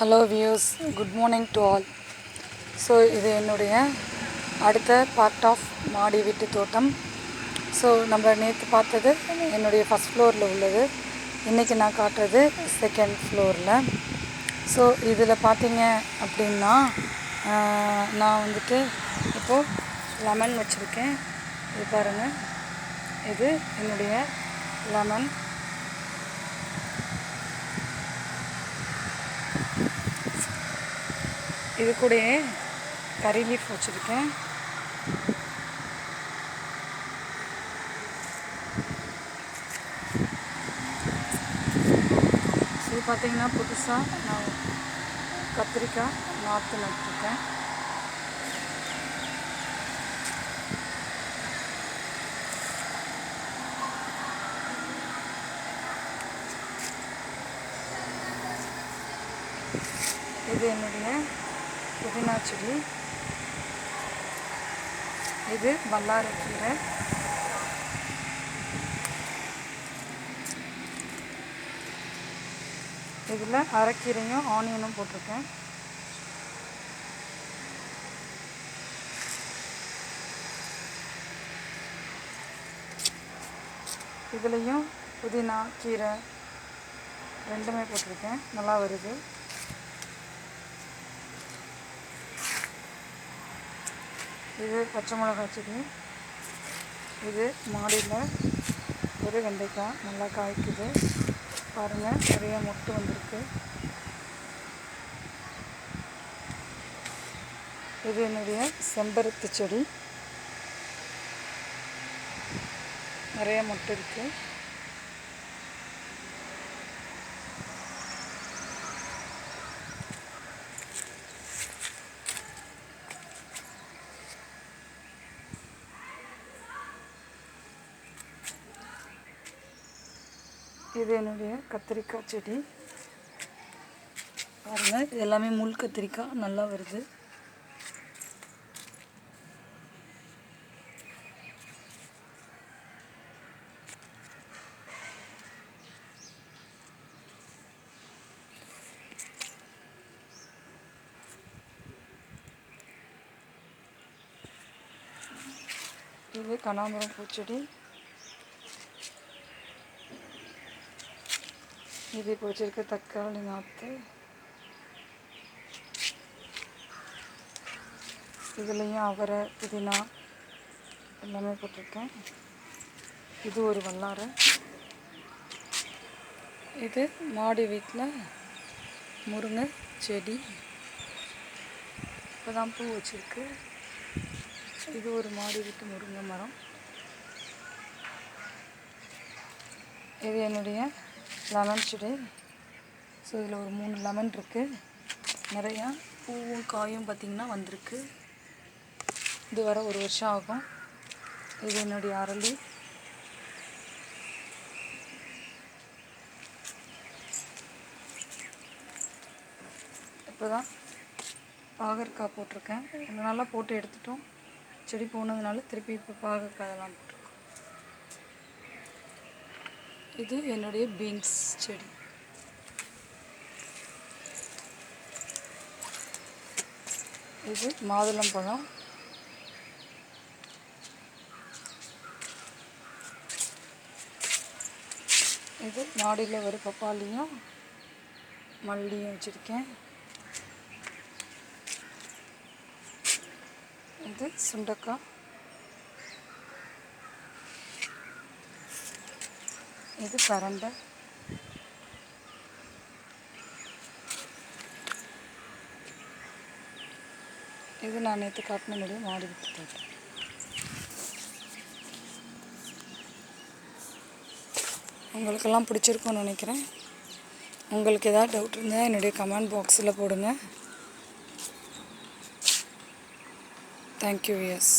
Hello views, good morning to all. So இது என்னுடைய அடுத்த பார்ட் ஆஃப் மாடி வீட்டு தோட்டம். ஸோ நம்ம நேற்று பார்த்தது என்னுடைய ஃபஸ்ட் ஃப்ளோரில் உள்ளது. இன்றைக்கி நான் காட்டுறது செகண்ட் ஃப்ளோரில். ஸோ இதில் பார்த்தீங்க அப்படின்னா நான் வந்துட்டு இப்போது லெமன் வச்சுருக்கேன். இது பாருங்கள், இது என்னுடைய லெமன். இது கூடயே கறி லீஃப் வச்சுருக்கேன். இது பார்த்திங்கன்னா புதுசாக நான் கத்திரிக்காய் நாற்று நட்டுருக்கேன். இது என்னுடைய புதினா செடி. இது வல்லாரக்கீரை. இதில் அரைக்கீரையும் ஆனியனும் போட்டிருக்கேன். இதுலேயும் புதினா கீரை ரெண்டுமே போட்டிருக்கேன். நல்லா வருது. இது பச்சை மிளகாய் செடி. இது மாடியில் ஒரு வெண்டைக்காய் நல்லா காய்க்குது பாருங்கள், நிறைய மொட்டு வந்திருக்கு. இது என்னுடைய செம்பருத்தி செடி, நிறைய மொட்டு இருக்குது. இது என்னுடைய கத்திரிக்காய் செடி பாருங்கள், இது எல்லாமே முள் கத்திரிக்காய் நல்லா வருது. இது கனகாம்பரம் பூச்செடி. இது இப்போ வச்சிருக்க தக்காளி நாற்று. இதுலேயும் அவரை புதினா எல்லாமே போட்டிருக்கேன். இது ஒரு வல்லாரை. இது மாடி வீட்டில் முருங்கை செடி, இப்போ தான் பூ வச்சுருக்கு. இது ஒரு மாடி வீட்டு முருங்கை மரம். இது என்னுடைய லெமன் செடி. ஸோ இதில் ஒரு 3 லெமன் இருக்குது. நிறையா பூவும் காயும் பார்த்திங்கன்னா வந்திருக்கு. இது வர 1 வருஷம் ஆகும். இது என்னுடைய அரளி. இப்போ தான் பாகற்காய் போட்டிருக்கேன். கொஞ்சம் நல்லா போட்டு எடுத்துட்டோம். செடி போனதுனால திருப்பி இப்போ பாகற்காயெல்லாம் போட்டிருக்கோம். இது என்னுடைய பீன்ஸ் செடி. இது மாதுளம்பழம். இது மாடியில் ஒரு பப்பாளியும் மல்லியும் வச்சுருக்கேன். இது சுண்டக்காய். இது பரண்டை. இது நான் நேற்று காட்டினுடைய மாடி வீட்டு தோட்டம். உங்களுக்கெல்லாம் பிடிச்சிருக்கும்னு நினைக்கிறேன். உங்களுக்கு ஏதாவது டவுட் இருந்தால் என்னுடைய கமெண்ட் பாக்ஸில் போடுங்க. தேங்க்யூ. எஸ்.